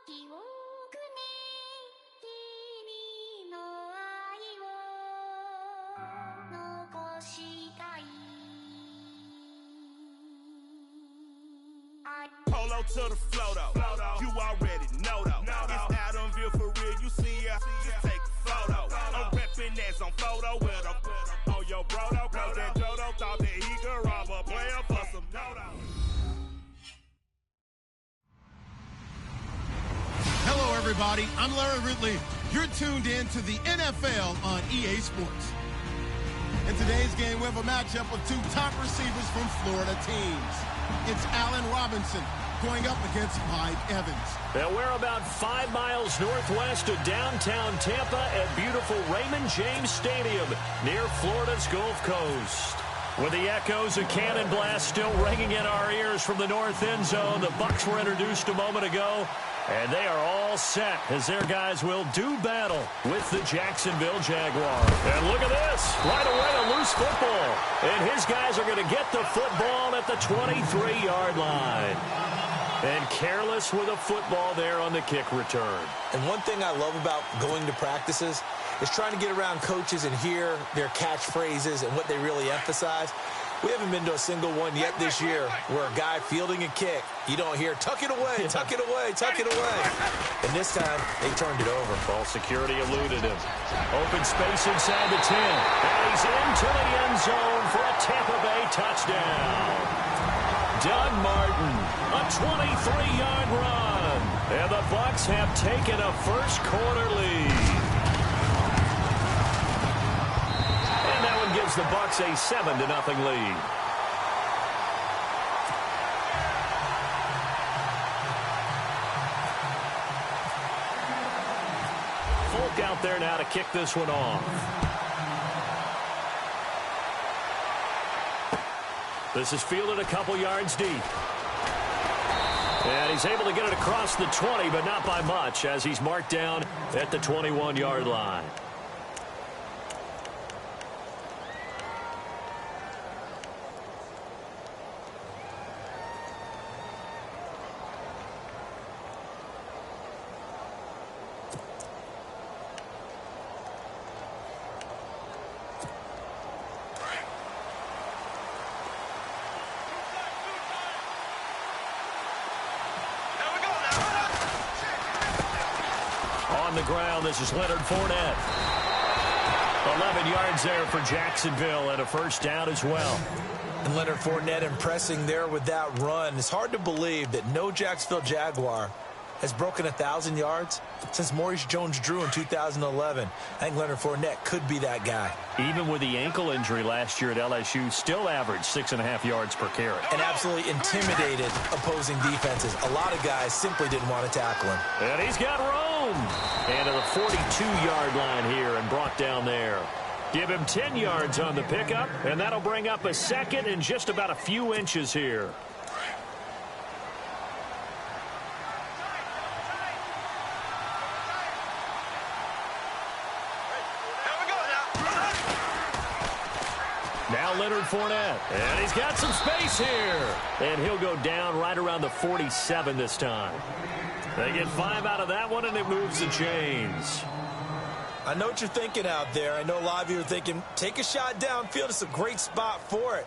記憶に君の愛を残したい Polo to the flow though, you already know though. It's Adamville for real, you see ya, just take a photo. I'm reppin' that's on photo with a on your bro though, cause that Jodo thought that he could rob a player for some dodo. Hello everybody, I'm Larry Ridley. You're tuned in to the NFL on EA Sports. In today's game, we have a matchup of two top receivers from Florida teams. It's Allen Robinson going up against Mike Evans. Now we're about 5 miles northwest of downtown Tampa at beautiful Raymond James Stadium near Florida's Gulf Coast. With the echoes of cannon blast still ringing in our ears from the north end zone, the Bucs were introduced a moment ago, and they are all set as their guys will do battle with the Jacksonville Jaguars. And look at this. Right away, a loose football. And his guys are going to get the football at the 23-yard line. And careless with a football there on the kick return. And one thing I love about going to practices is trying to get around coaches and hear their catchphrases and what they really emphasize. We haven't been to a single one yet this year where a guy fielding a kick, you don't hear, tuck it away, tuck it away, tuck it away. And this time, they turned it over. Ball security eluded him. Open space inside the 10. And he's into the end zone for a Tampa Bay touchdown. Doug Martin, a 23-yard run. And the Bucs have taken a first-quarter lead. And that one gives the Bucs a 7-0 lead. Folk out there now to kick this one off. This is fielded a couple yards deep. And he's able to get it across the 20, but not by much, as he's marked down at the 21-yard line. On the ground, this is Leonard Fournette. 11 yards there for Jacksonville and a first down as well. And Leonard Fournette impressing there with that run. It's hard to believe that no Jacksonville Jaguar has broken 1,000 yards since Maurice Jones-Drew in 2011. I think Leonard Fournette could be that guy. Even with the ankle injury last year at LSU, still averaged 6.5 yards per carry. And absolutely intimidated opposing defenses. A lot of guys simply didn't want to tackle him. And he's got room. And to the 42-yard line here and brought down there. Give him 10 yards on the pickup, and that'll bring up a second and just about a few inches here. Now Leonard Fournette, and he's got some space here. And he'll go down right around the 47 this time. They get 5 out of that one, and it moves the chains. I know what you're thinking out there. I know a lot of you are thinking, take a shot downfield. It's a great spot for it.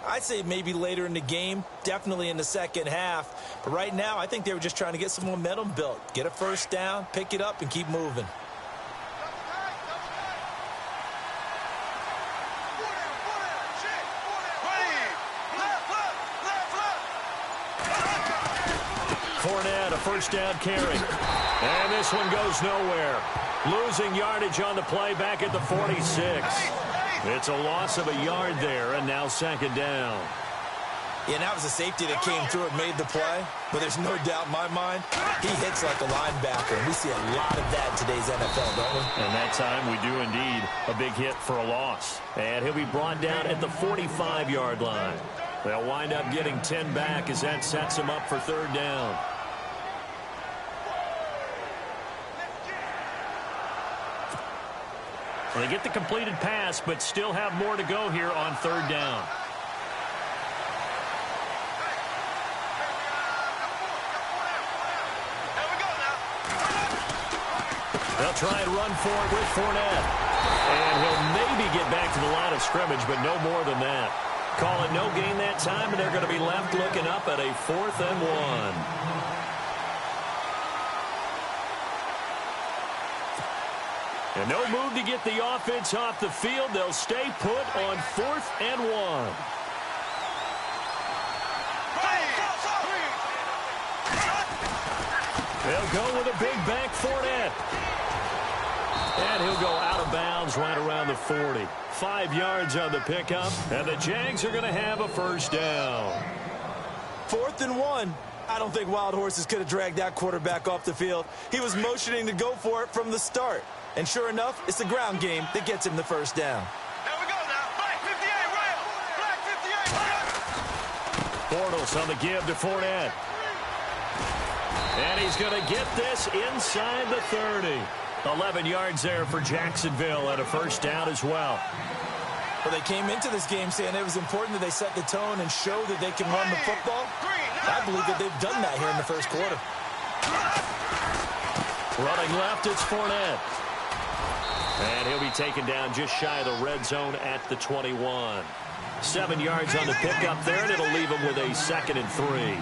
I'd say maybe later in the game, definitely in the second half. But right now, I think they were just trying to get some momentum built. Get a first down, pick it up, and keep moving. Fournette, a first down carry. And this one goes nowhere. Losing yardage on the play back at the 46. It's a loss of a yard there, and now second down. Yeah, and that was a safety that came through and made the play. But there's no doubt in my mind, he hits like a linebacker. And we see a lot of that in today's NFL, don't we? And that time we do indeed a big hit for a loss. And he'll be brought down at the 45-yard line. They'll wind up getting 10 back as that sets him up for third down. They get the completed pass, but still have more to go here on third down. They'll try and run for it with Fournette. And he'll maybe get back to the line of scrimmage, but no more than that. Call it no gain that time, and they're going to be left looking up at a 4th and 1. And no move to get the offense off the field. They'll stay put on 4th and 1. They'll go with a big back Fournette. And he'll go out of bounds right around the 40. 5 yards on the pickup, and the Jags are going to have a first down. 4th and 1. I don't think Wild Horses could have dragged that quarterback off the field. He was motioning to go for it from the start. And sure enough, it's the ground game that gets him the first down. There we go now. Black 58, rail. Black 58, rail. Bortles on the give to Fournette. And he's going to get this inside the 30. 11 yards there for Jacksonville and a first down as well. Well, they came into this game saying it was important that they set the tone and show that they can run the football. I believe that they've done that here in the first quarter. Running left, it's Fournette. And he'll be taken down just shy of the red zone at the 21. 7 yards on the pickup there, and it'll leave him with a 2nd and 3.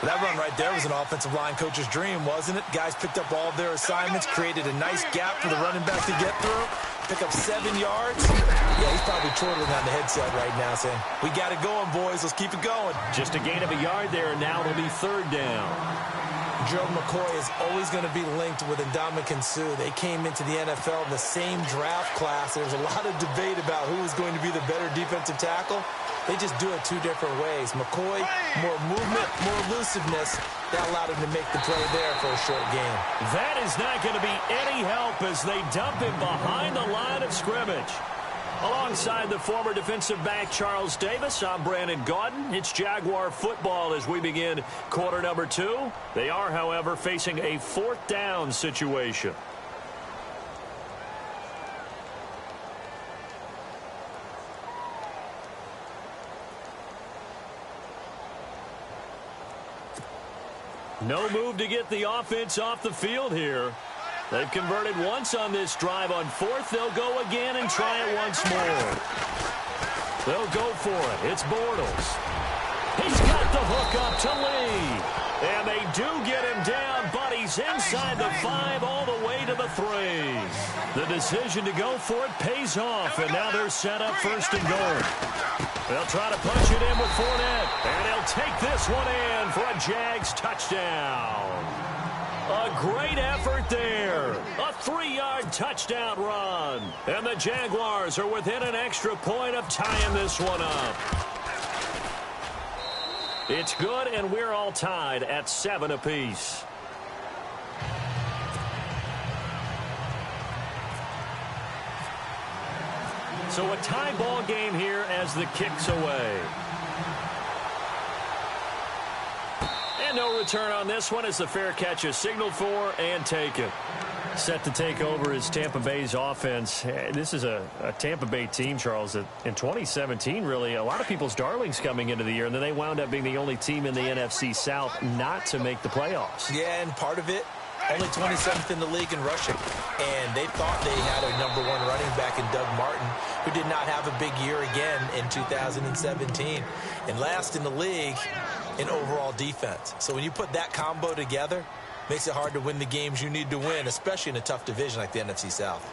That run right there was an offensive line coach's dream, wasn't it? Guys picked up all of their assignments, created a nice gap for the running back to get through. Pick up 7 yards. Yeah, he's probably chortling on the headset right now saying, we got it going, boys. Let's keep it going. Just a gain of a yard there, and now it'll be 3rd down. Joe McCoy is always going to be linked with Ndamukong Suh. They came into the NFL in the same draft class. There was a lot of debate about who was going to be the better defensive tackle. They just do it 2 different ways. McCoy, more movement, more elusiveness. That allowed him to make the play there for a short gain. That is not going to be any help as they dump him behind the line of scrimmage. Alongside the former defensive back Charles Davis, I'm Brandon Gaudin. It's Jaguar football as we begin quarter number 2. They are, however, facing a 4th down situation. No move to get the offense off the field here. They've converted once on this drive. On 4th, they'll go again and try it once more. They'll go for it. It's Bortles. He's got the hook up to Lee. And they do get him down, but he's inside the 5 all the way to the 3. The decision to go for it pays off, and now they're set up 1st and goal. They'll try to punch it in with Fournette, and they'll take this one in for a Jags touchdown. A great effort there. A 3-yard touchdown run. And the Jaguars are within an extra point of tying this one up. It's good, and we're all tied at 7 apiece. So a tie ball game here as the kick's away. And no return on this one as the fair catch is signaled for and taken. Set to take over is Tampa Bay's offense. This is a Tampa Bay team, Charles, that in 2017, really, a lot of people's darlings coming into the year, and then they wound up being the only team in the NFC South not to make the playoffs. Yeah, and part of it, only 27th in the league in rushing. And they thought they had a #1 running back in Doug Martin, who did not have a big year again in 2017. And last in the league in overall defense. So when you put that combo together, makes it hard to win the games you need to win, especially in a tough division like the NFC South.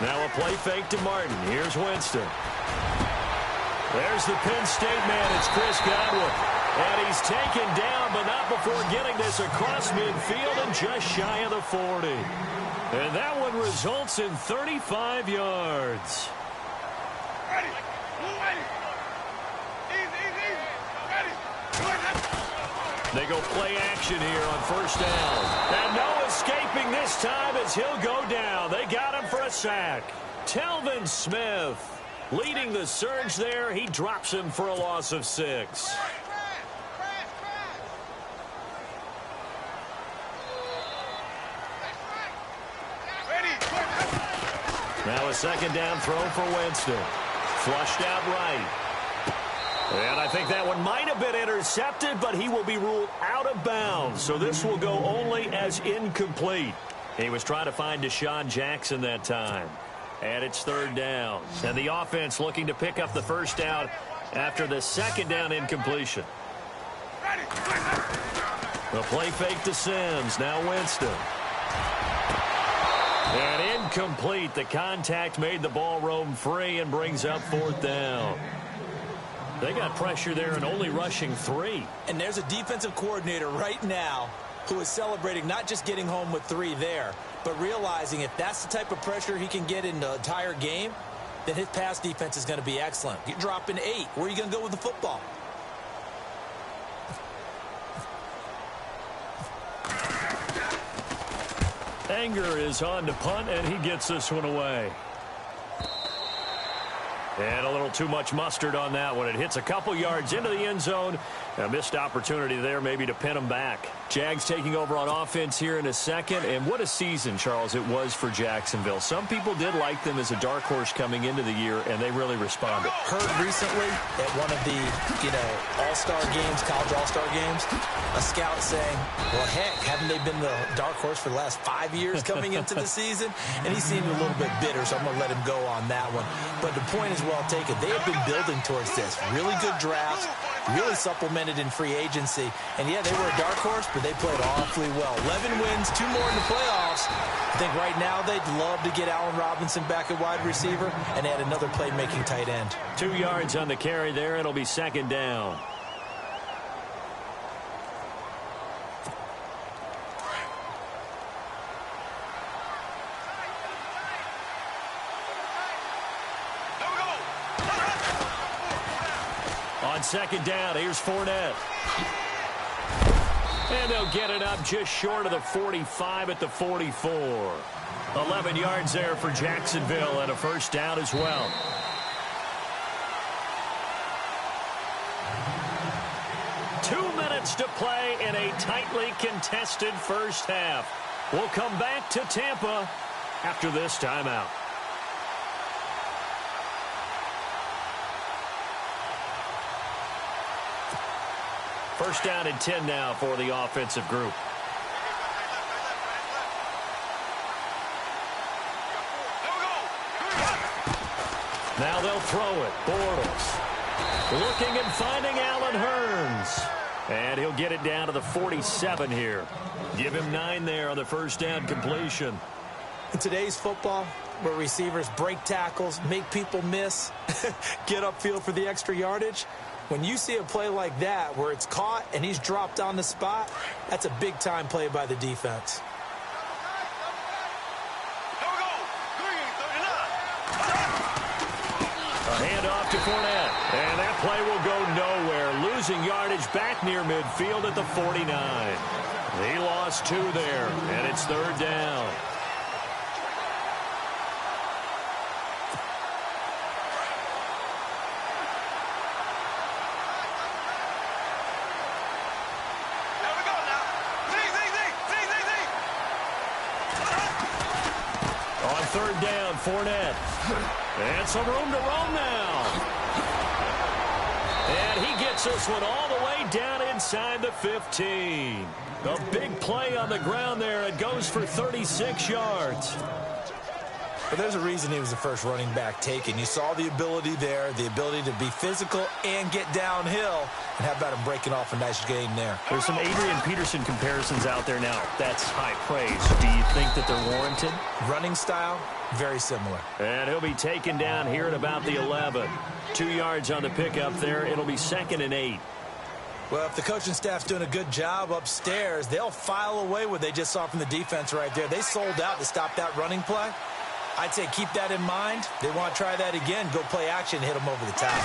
Now a play fake to Martin. Here's Winston. There's the Penn State man. It's Chris Godwin. And he's taken down, but not before getting this across midfield and just shy of the 40. And that one results in 35 yards. They go play action here on 1st down. And no escaping this time as he'll go down. They got him for a sack. Telvin Smith leading the surge there. He drops him for a loss of 6. Now a 2nd down throw for Winston. Flushed out right. And I think that one might have been intercepted, but he will be ruled out of bounds. So this will go only as incomplete. He was trying to find Deshaun Jackson that time. And it's third down. And the offense looking to pick up the first down after the second down incompletion. The play fake to Sims. Now Winston. And incomplete. The contact made the ball roam free and brings up fourth down. They got pressure there and only rushing 3. And there's a defensive coordinator right now who is celebrating not just getting home with 3 there, but realizing if that's the type of pressure he can get in the entire game, then his pass defense is going to be excellent. You're dropping 8. Where are you going to go with the football? Anger is on to punt, and he gets this one away. And a little too much mustard on that one. It hits a couple yards into the end zone. A missed opportunity there maybe to pin him back. Jags taking over on offense here in a second. And what a season, Charles, it was for Jacksonville. Some people did like them as a dark horse coming into the year, and they really responded. Heard recently at one of the, all-star games, college all-star games, a scout saying, well, heck, haven't they been the dark horse for the last 5 years coming into the season? And he seemed a little bit bitter, so I'm going to let him go on that one. But the point is well taken. They have been building towards this. Really good drafts, really supplemented in free agency. And, yeah, they were a dark horse, but they played awfully well. 11 wins, 2 more in the playoffs. I think right now they'd love to get Allen Robinson back at wide receiver and add another playmaking tight end. 2 yards on the carry there. It'll be second down. On second down, here's Fournette. And they'll get it up just short of the 45 at the 44. 11 yards there for Jacksonville and a first down as well. Two minutes to play in a tightly contested first half. We'll come back to Tampa after this timeout. First down and 10 now for the offensive group. Now they'll throw it. Bortles looking and finding Allen Hurns. And he'll get it down to the 47 here. Give him 9 there on the first down completion. In today's football, where receivers break tackles, make people miss, get upfield for the extra yardage, when you see a play like that where it's caught and he's dropped on the spot, that's a big-time play by the defense. A handoff to Fournette. And that play will go nowhere. Losing yardage back near midfield at the 49. He lost 2 there, and it's third down. Third down, Fournette. And some room to roam now. And he gets this one all the way down inside the 15. A big play on the ground there. It goes for 36 yards. But there's a reason he was the first running back taken. You saw the ability there, the ability to be physical and get downhill. And how about him breaking off a nice gain there? There's some Adrian Peterson comparisons out there now. That's high praise. Do you think that they're warranted? Running style, very similar. And he'll be taken down here at about the 11. 2 yards on the pickup there. It'll be second and 8. Well, if the coaching staff's doing a good job upstairs, they'll file away what they just saw from the defense right there. They sold out to stop that running play. I'd say keep that in mind. They want to try that again. Go play action, hit them over the top.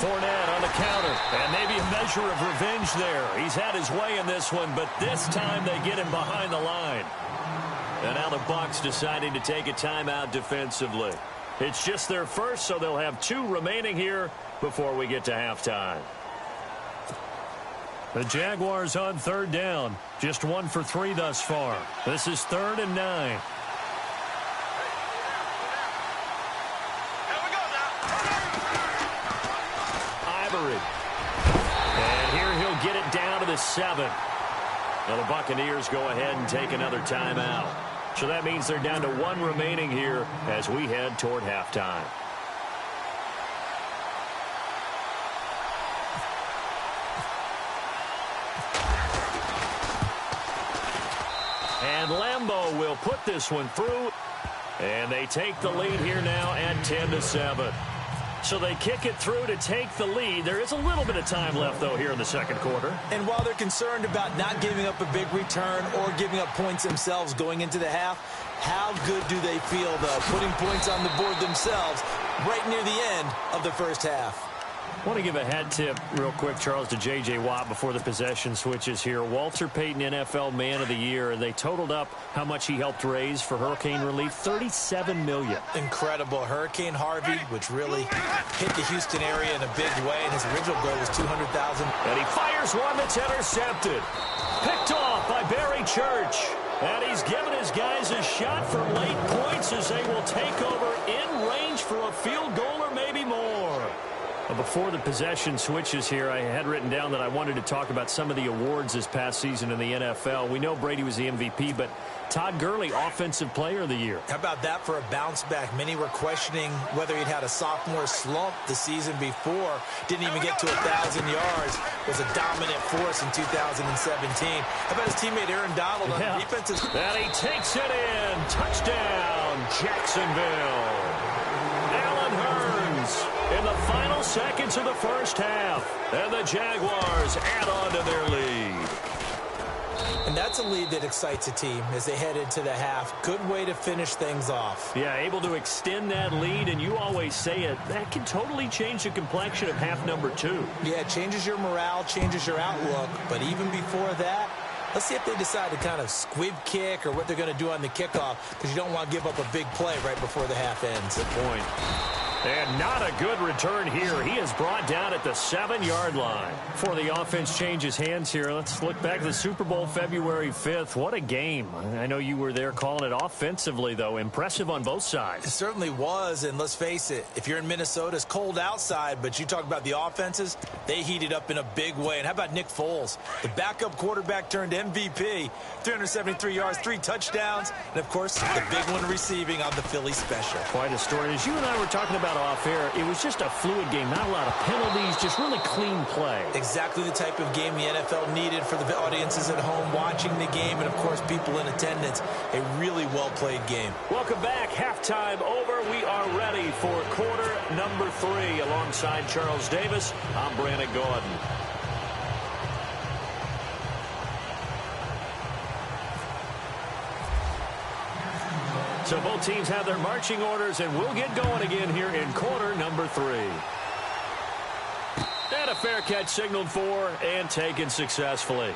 Fournette on the counter. And maybe a measure of revenge there. He's had his way in this one, but this time they get him behind the line. And now the Bucs deciding to take a timeout defensively. It's just their first, so they'll have 2 remaining here before we get to halftime. The Jaguars on third down. Just 1 for 3 thus far. This is 3rd and 9. Murray. And here he'll get it down to the 7. Now the Buccaneers go ahead and take another timeout. So that means they're down to 1 remaining here as we head toward halftime. And Lambeau will put this one through. And they take the lead here now at 10-7. So they kick it through to take the lead. There is a little bit of time left, though, here in the second quarter. And while they're concerned about not giving up a big return or giving up points themselves going into the half, how good do they feel, though, putting points on the board themselves right near the end of the first half? I want to give a hat tip real quick, Charles, to J.J. Watt before the possession switches here. Walter Payton, NFL Man of the Year, and they totaled up how much he helped raise for hurricane relief, $37 million. Incredible. Hurricane Harvey, which really hit the Houston area in a big way, and his original goal was $200,000. And he fires one that's intercepted. Picked off by Barry Church. And he's given his guys a shot for late points as they will take over in range for a field goal or maybe more. Before the possession switches here, I had written down that I wanted to talk about some of the awards this past season in the NFL. We know Brady was the MVP, but Todd Gurley, Offensive Player of the Year. How about that for a bounce back? Many were questioning whether he'd had a sophomore slump the season before. Didn't even get to 1,000 yards. Was a dominant force in 2017. How about his teammate Aaron Donald on the defensive? And he takes it in. Touchdown, Jacksonville. Allen Hurns in the final seconds of the first half. And the Jaguars add on to their lead. And that's a lead that excites a team as they head into the half. Good way to finish things off. Yeah, able to extend that lead, and you always say it, that can totally change the complexion of half number 2. Yeah, it changes your morale, changes your outlook, but even before that, let's see if they decide to kind of squib kick or what they're going to do on the kickoff, because you don't want to give up a big play right before the half ends. Good point. And not a good return here. He is brought down at the 7-yard line. Before the offense changes hands here, let's look back to the Super Bowl February 5th. What a game. I know you were there calling it offensively, though. Impressive on both sides. It certainly was, and let's face it, if you're in Minnesota, it's cold outside, but you talk about the offenses, they heated up in a big way. And how about Nick Foles? The backup quarterback turned MVP, 373 yards, 3 touchdowns, and, of course, the big one receiving on the Philly special. Quite a story. As you and I were talking about off air, it was just a fluid game, not a lot of penalties, just really clean play. Exactly the type of game the NFL needed for the audiences at home watching the game, and of course people in attendance. A really well-played game. Welcome back. Halftime over. We are ready for quarter number 3. Alongside Charles Davis, I'm Brandon Gordon. So both teams have their marching orders, and we'll get going again here in quarter number 3. And a fair catch signaled for and taken successfully.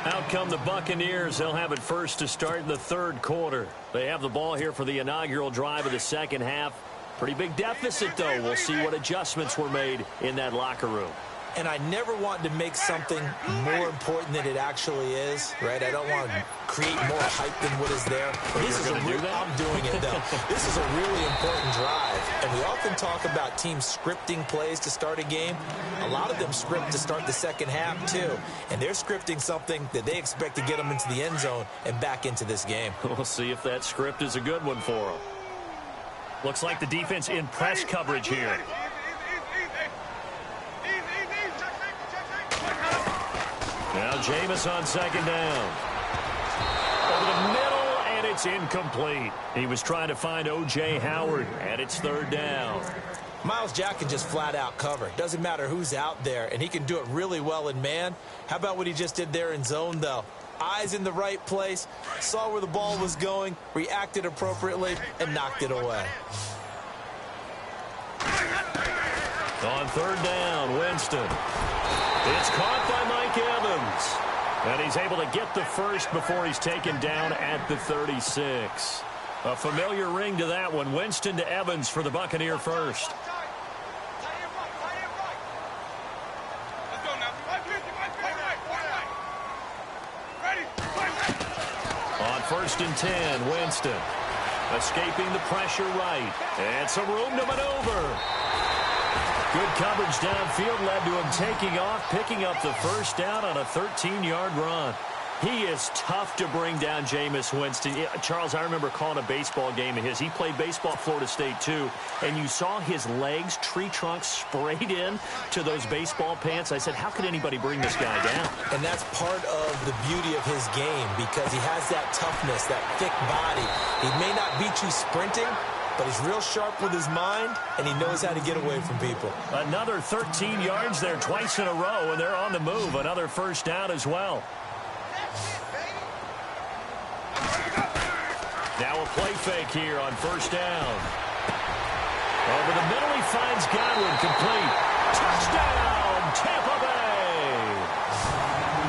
Out come the Buccaneers. They'll have it first to start the third quarter. They have the ball here for the inaugural drive of the second half. Pretty big deficit, though. We'll see what adjustments were made in that locker room. And I never want to make something more important than it actually is, right? I don't want to create more hype than what is there. This is I'm doing it, though. This is a really important drive. And we often talk about teams scripting plays to start a game. A lot of them script to start the second half, too. And they're scripting something that they expect to get them into the end zone and back into this game. We'll see if that script is a good one for them. Looks like the defense in press coverage here. Now Jameis on second down. Over the middle, and it's incomplete. He was trying to find O.J. Howard, and it's third down. Myles Jack can just flat out cover. Doesn't matter who's out there, and he can do it really well in man. How about what he just did there in zone, though? Eyes in the right place, saw where the ball was going, reacted appropriately, and knocked it away. On third down, Winston. It's caught by Mike Evans. And he's able to get the first before he's taken down at the 36. A familiar ring to that one. Winston to Evans for the Buccaneer first. On first and 10, Winston. Escaping the pressure right. And some room to maneuver. Good coverage downfield led to him taking off, picking up the first down on a 13-yard run. He is tough to bring down, Jameis Winston. Charles, I remember calling a baseball game of his. He played baseball at Florida State, too, and you saw his legs, tree trunks sprayed in to those baseball pants. I said, how could anybody bring this guy down? And that's part of the beauty of his game because he has that toughness, that thick body. He may not beat you sprinting, but he's real sharp with his mind, and he knows how to get away from people. Another 13 yards there twice in a row, and they're on the move. Another first down as well. Now a play fake here on first down. Over the middle, he finds Godwin, complete. Touchdown, Tampa Bay!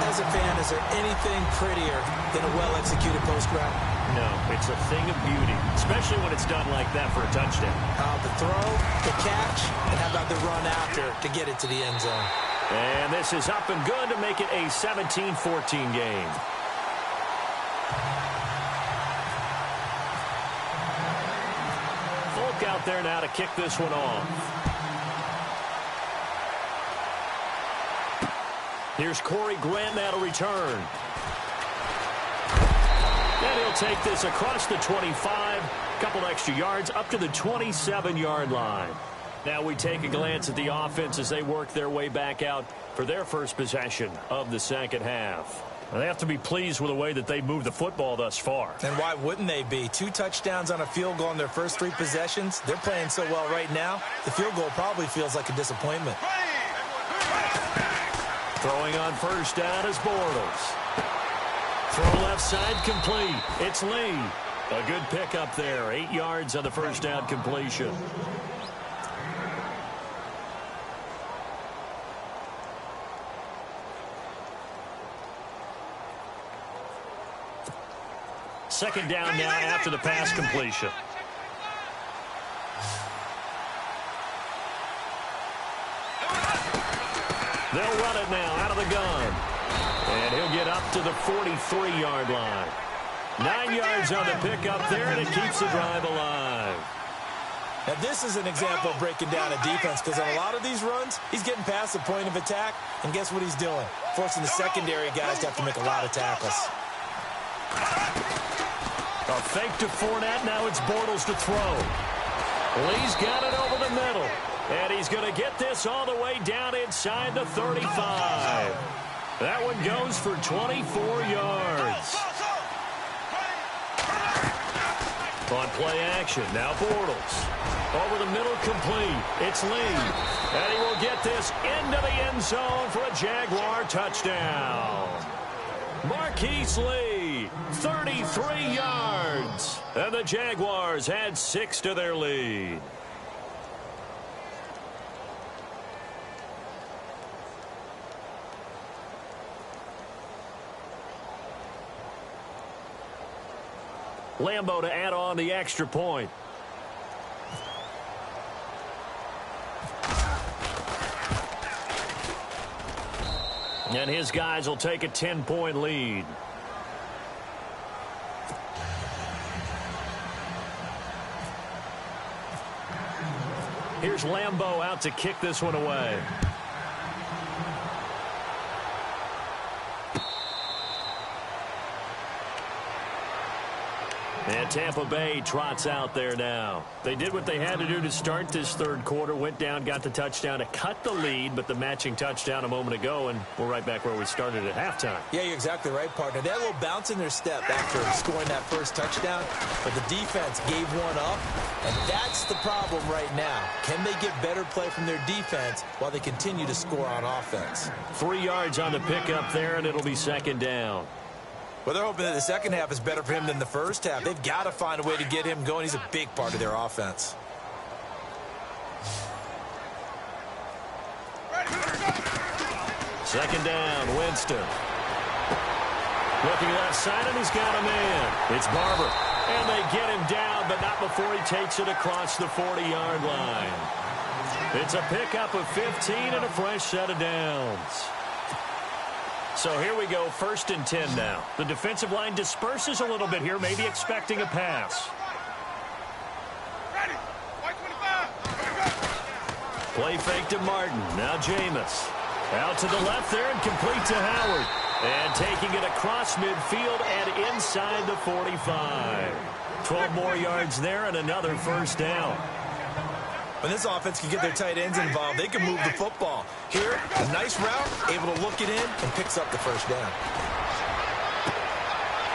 As a fan, is there anything prettier than a well-executed post route? No, it's a thing of beauty, especially when it's done like that for a touchdown. The throw, the catch, and how about the run after to get it to the end zone? And this is up and good to make it a 17-14 game. Out there now to kick this one off. Here's Corey Grant now to return. And he'll take this across the 25, couple extra yards up to the 27-yard line. Now we take a glance at the offense as they work their way back out for their first possession of the second half. They have to be pleased with the way that they moved the football thus far. And why wouldn't they be? 2 touchdowns on a field goal in their first 3 possessions. They're playing so well right now, the field goal probably feels like a disappointment. Throwing on first down is Bortles. Throw left side complete. It's Lee. A good pickup there. 8 yards on the first down completion. Second down now after the pass completion. They'll run it now out of the gun. And he'll get up to the 43-yard line. 9 yards on the pickup there, and it keeps the drive alive. Now, this is an example of breaking down a defense because on a lot of these runs, he's getting past the point of attack, and guess what he's doing? Forcing the secondary guys to have to make a lot of tackles. A fake to Fournette. Now it's Bortles to throw. Lee's got it over the middle. And he's going to get this all the way down inside the 35. That one goes for 24 yards. On play action, now Bortles. Over the middle, complete. It's Lee. And he will get this into the end zone for a Jaguar touchdown. Marquise Lee, 33 yards. And the Jaguars add 6 to their lead. Lambeau to add on the extra point. And his guys will take a 10-point lead. Here's Lambeau out to kick this one away. And Tampa Bay trots out there now. They did what they had to do to start this third quarter. Went down, got the touchdown to cut the lead, but the matching touchdown a moment ago, and we're right back where we started at halftime. Yeah, you're exactly right, partner. They had a little bounce in their step after scoring that first touchdown, but the defense gave one up, and that's the problem right now. Can they get better play from their defense while they continue to score on offense? 3 yards on the pickup there, and it'll be second down. Well, they're hoping that the second half is better for him than the first half. They've got to find a way to get him going. He's a big part of their offense. Second down, Winston. Looking left side, and he's got a man. It's Barber. And they get him down, but not before he takes it across the 40-yard line. It's a pickup of 15 and a fresh set of downs. So here we go, 1st and 10 now. The defensive line disperses a little bit here, maybe expecting a pass. Play fake to Martin. Now Jameis. Out to the left there and complete to Howard. And taking it across midfield and inside the 45. 12 more yards there and another first down. When this offense can get their tight ends involved, they can move the football. Here, a nice route, able to look it in, and picks up the first down.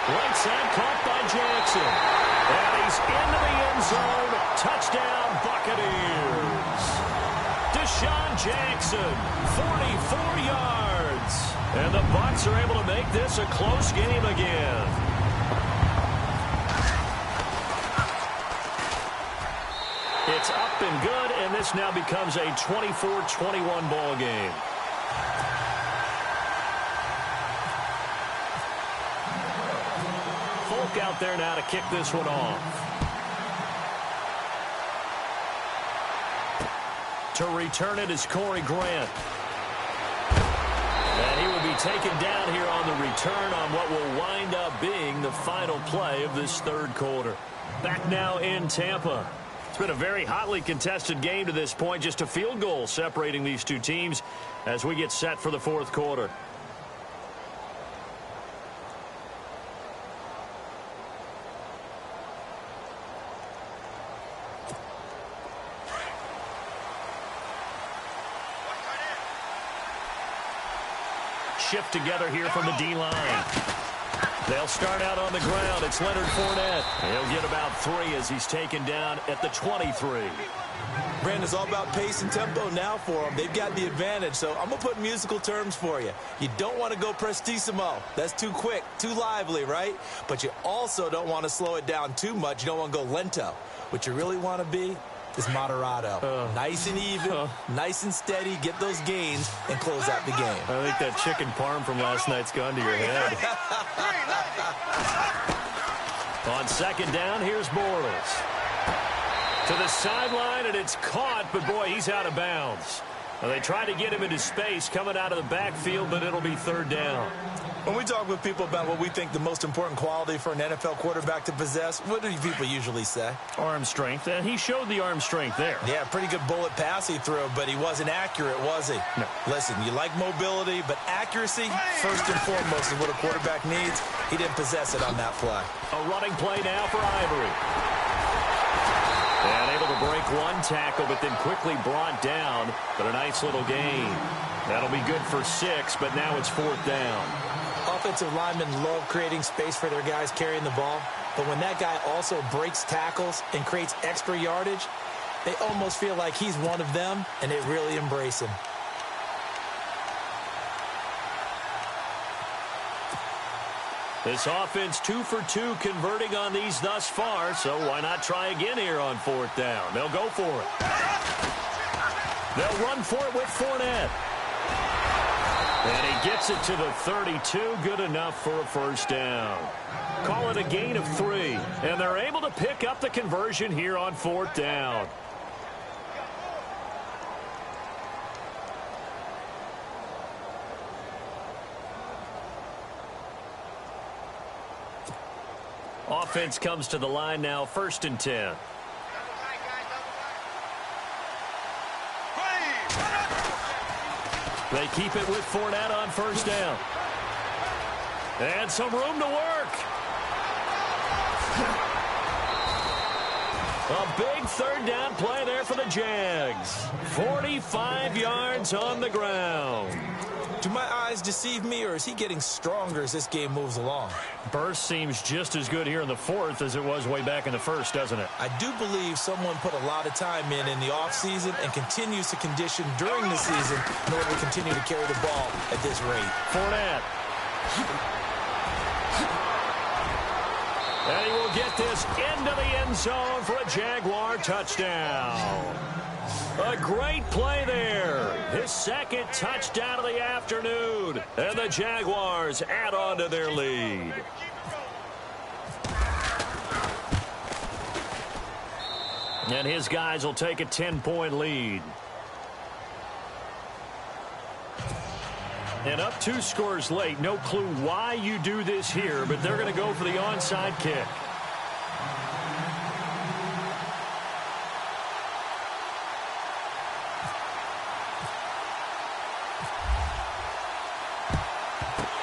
Right side caught by Jackson. And he's into the end zone. Touchdown, Buccaneers. Deshaun Jackson, 44 yards. And the Bucs are able to make this a close game again. It's up and good, and this now becomes a 24-21 ball game. Folk out there now to kick this one off. To return it is Corey Grant. And he will be taken down here on the return on what will wind up being the final play of this third quarter. Back now in Tampa. It's been a very hotly contested game to this point. Just a field goal separating these two teams as we get set for the fourth quarter. Shift together here from the D-line. They'll start out on the ground. It's Leonard Fournette. He'll get about 3 as he's taken down at the 23. Brandon, it's all about pace and tempo now for them. They've got the advantage, so I'm going to put musical terms for you. You don't want to go prestissimo. That's too quick, too lively, right? But you also don't want to slow it down too much. You don't want to go lento. What you really want to be is moderato. Nice and even, nice and steady, get those gains, and close out the game. I think that chicken parm from last night's gone to your head. On second down, here's Bortles. To the sideline, and it's caught, but boy, he's out of bounds. Well, they tried to get him into space coming out of the backfield, but it'll be third down. When we talk with people about what we think the most important quality for an NFL quarterback to possess, what do people usually say? Arm strength, and he showed the arm strength there. Yeah, pretty good bullet pass he threw, but he wasn't accurate, was he? No. Listen, you like mobility, but accuracy, first and foremost, is what a quarterback needs. He didn't possess it on that play. A running play now for Ivory. And able to break one tackle, but then quickly brought down. But a nice little gain. That'll be good for 6, but now it's fourth down. Offensive linemen love creating space for their guys carrying the ball. But when that guy also breaks tackles and creates extra yardage, they almost feel like he's one of them, and they really embrace him. This offense 2 for 2 converting on these thus far, so why not try again here on fourth down? They'll go for it. They'll run for it with Fournette. And he gets it to the 32, good enough for a first down. Call it a gain of 3, and they're able to pick up the conversion here on fourth down. Offense comes to the line now, 1st and 10. They keep it with Fournette on first down. And some room to work. A big third down play there for the Jags. 45 yards on the ground. Do my eyes deceive me, or is he getting stronger as this game moves along? Burst seems just as good here in the fourth as it was way back in the first, doesn't it? I do believe someone put a lot of time in the offseason and continues to condition during the season in order to continue to carry the ball at this rate. Fournette. And he will get this into the end zone for a Jaguar touchdown. A great play there. His second touchdown of the afternoon. And the Jaguars add on to their lead. And his guys will take a 10-point lead. And up 2 scores late. No clue why you do this here, but they're going to go for the onside kick.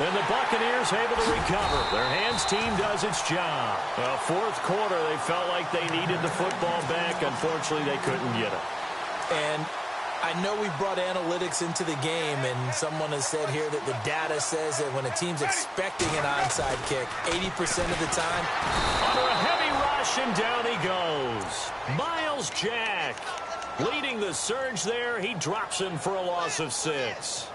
And the Buccaneers able to recover. Their hands team does its job. Well, fourth quarter, they felt like they needed the football back. Unfortunately, they couldn't get it. And I know we brought analytics into the game, and someone has said here that the data says that when a team's expecting an onside kick, 80% of the time. Under a heavy rush, and down he goes. Miles Jack leading the surge there. He drops him for a loss of 6.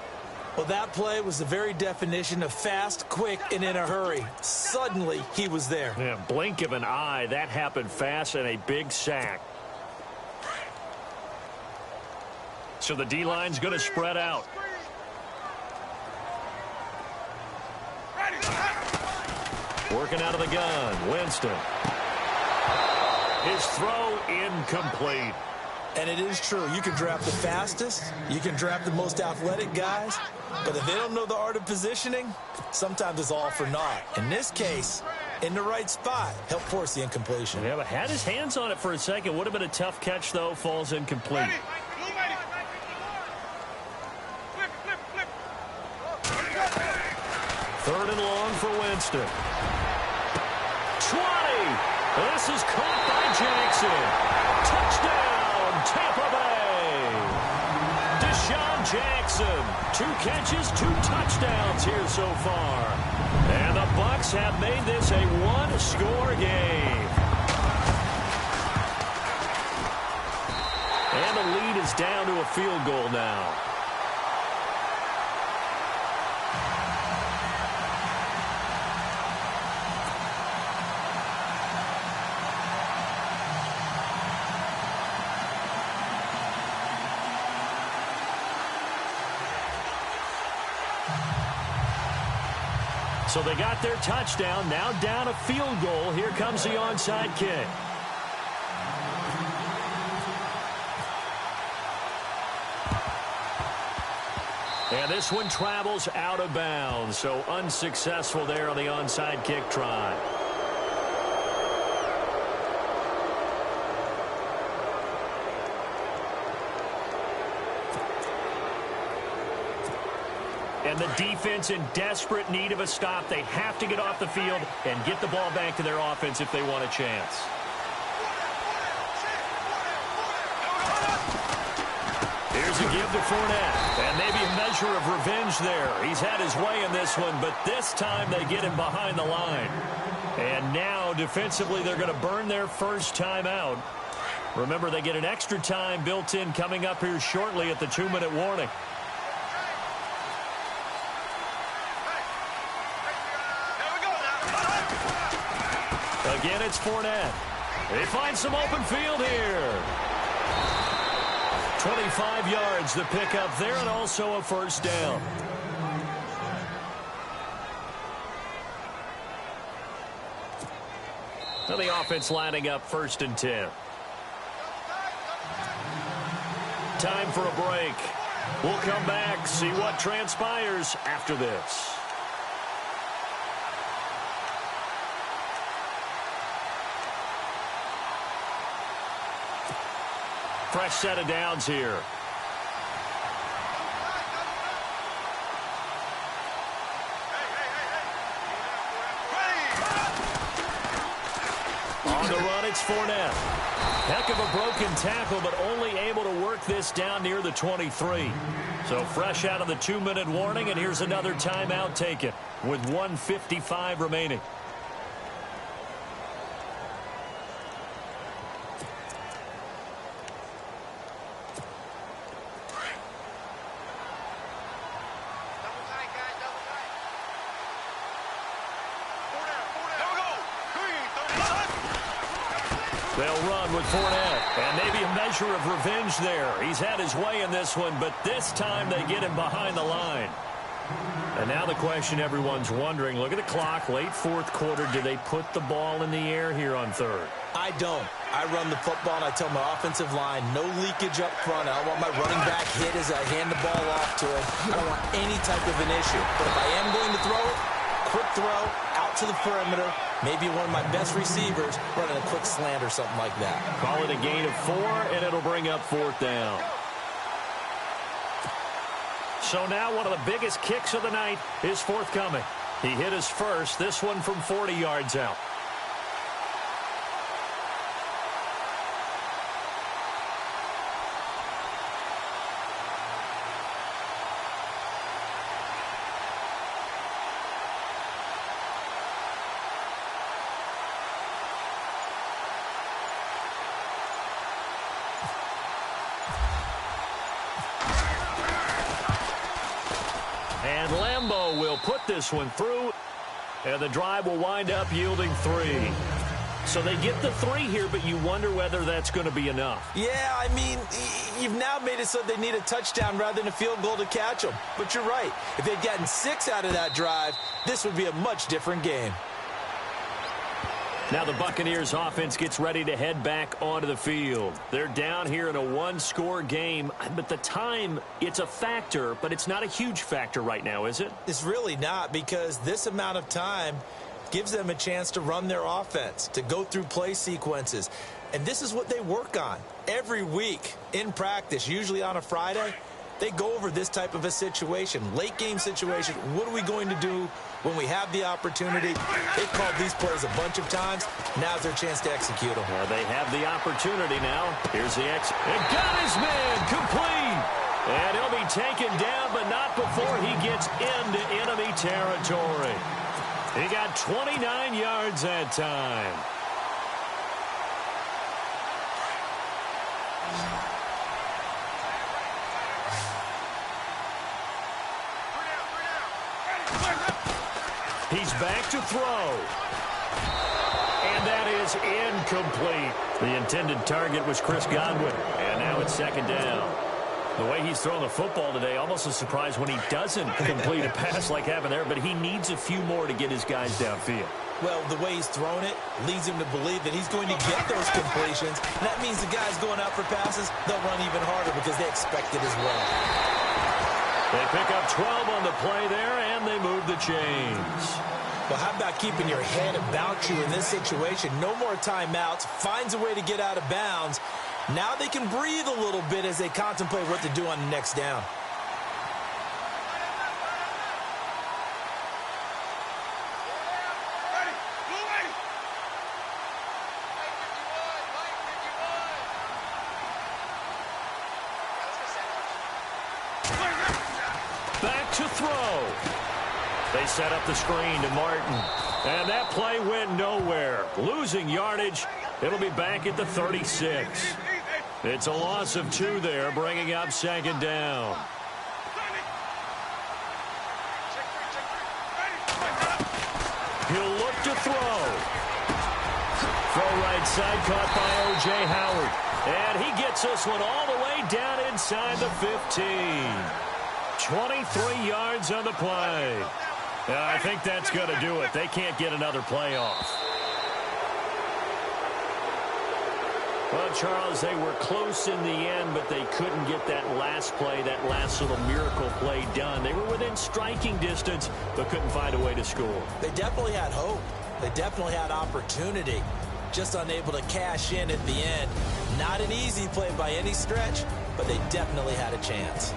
Well, that play was the very definition of fast, quick, and in a hurry. Suddenly, he was there. Yeah, blink of an eye. That happened fast, and a big sack. So the D-line's going to spread out. Working out of the gun, Winston. His throw incomplete. And it is true. You can draft the fastest. You can draft the most athletic guys. But if they don't know the art of positioning, sometimes it's all for naught. In this case, in the right spot, help force the incompletion. Yeah, but had his hands on it for a second. Would have been a tough catch, though. Falls incomplete. Third and long for Winston. 20. This is caught by Jackson. Touchdown, Tampa Bay. Deshaun Jackson. 2 catches, 2 touchdowns here so far. And the Bucs have made this a 1-score game. And the lead is down to a field goal now. So they got their touchdown, now down a field goal. Here comes the onside kick. And this one travels out of bounds, so unsuccessful there on the onside kick try. And the defense in desperate need of a stop. They have to get off the field and get the ball back to their offense if they want a chance. Here's a give to Fournette. And maybe a measure of revenge there. He's had his way in this one, but this time they get him behind the line. And now, defensively, they're going to burn their first time out. Remember, they get an extra time built in coming up here shortly at the 2-minute warning. Again, it's Fournette. They find some open field here. 25 yards the pickup there, and also a first down. Now the offense lining up 1st and 10. Time for a break. We'll come back, see what transpires after this. Fresh set of downs here. On the run, it's Fournette. Heck of a broken tackle, but only able to work this down near the 23. So fresh out of the 2-minute warning, and here's another timeout taken with 1:55 remaining. They'll run with Fournette, and maybe a measure of revenge there. He's had his way in this one, but this time they get him behind the line. And now the question everyone's wondering, look at the clock, late 4th quarter. Do they put the ball in the air here on 3rd? I don't. I run the football, and I tell my offensive line, no leakage up front. I don't want my running back hit as I hand the ball off to him. I don't want any type of an issue. But if I am going to throw it, quick throw, out to the perimeter, maybe one of my best receivers running a quick slant or something like that. Call it a gain of 4, and it'll bring up 4th down. So now one of the biggest kicks of the night is forthcoming. He hit his first, this one from 40 yards out. And Lambeau will put this one through, and the drive will wind up yielding 3. So they get the 3 here, but you wonder whether that's going to be enough. Yeah, I mean, you've now made it so they need a touchdown rather than a field goal to catch them. But you're right. If they'd gotten 6 out of that drive, this would be a much different game. Now the Buccaneers offense gets ready to head back onto the field. They're down here in a one-score game, but the time, it's a factor, but it's not a huge factor right now, is it? It's really not, because this amount of time gives them a chance to run their offense, to go through play sequences. And this is what they work on every week in practice, usually on a Friday. They go over this type of a situation, late game situation. What are we going to do when we have the opportunity? They've called these plays a bunch of times. Now's their chance to execute them. Well, they have the opportunity now. Here's the and got his man complete. And he'll be taken down, but not before he gets into enemy territory. He got 29 yards that time. He's back to throw. And that is incomplete. The intended target was Chris Godwin. And now it's second down. The way he's throwing the football today, almost a surprise when he doesn't complete a pass like happened there, but he needs a few more to get his guys downfield. Well, the way he's thrown it leads him to believe that he's going to get those completions. And that means the guys going out for passes, they'll run even harder because they expect it as well. They pick up 12 on the play there, and they move the chains. Well, how about keeping your head about you in this situation? No more timeouts. Finds a way to get out of bounds. Now they can breathe a little bit as they contemplate what to do on the next down. Back to throw. They set up the screen to Martin. And that play went nowhere. Losing yardage. It'll be back at the 36. It's a loss of 2 there, bringing up second down. He'll look to throw. Throw right side, caught by O.J. Howard. And he gets this one all the way down inside the 15. 23 yards on the play. I think that's going to do it. They can't get another play off. Well, Charles, they were close in the end, but they couldn't get that last play, that last little miracle play done. They were within striking distance, but couldn't find a way to score. They definitely had hope. They definitely had opportunity. Just unable to cash in at the end. Not an easy play by any stretch, but they definitely had a chance.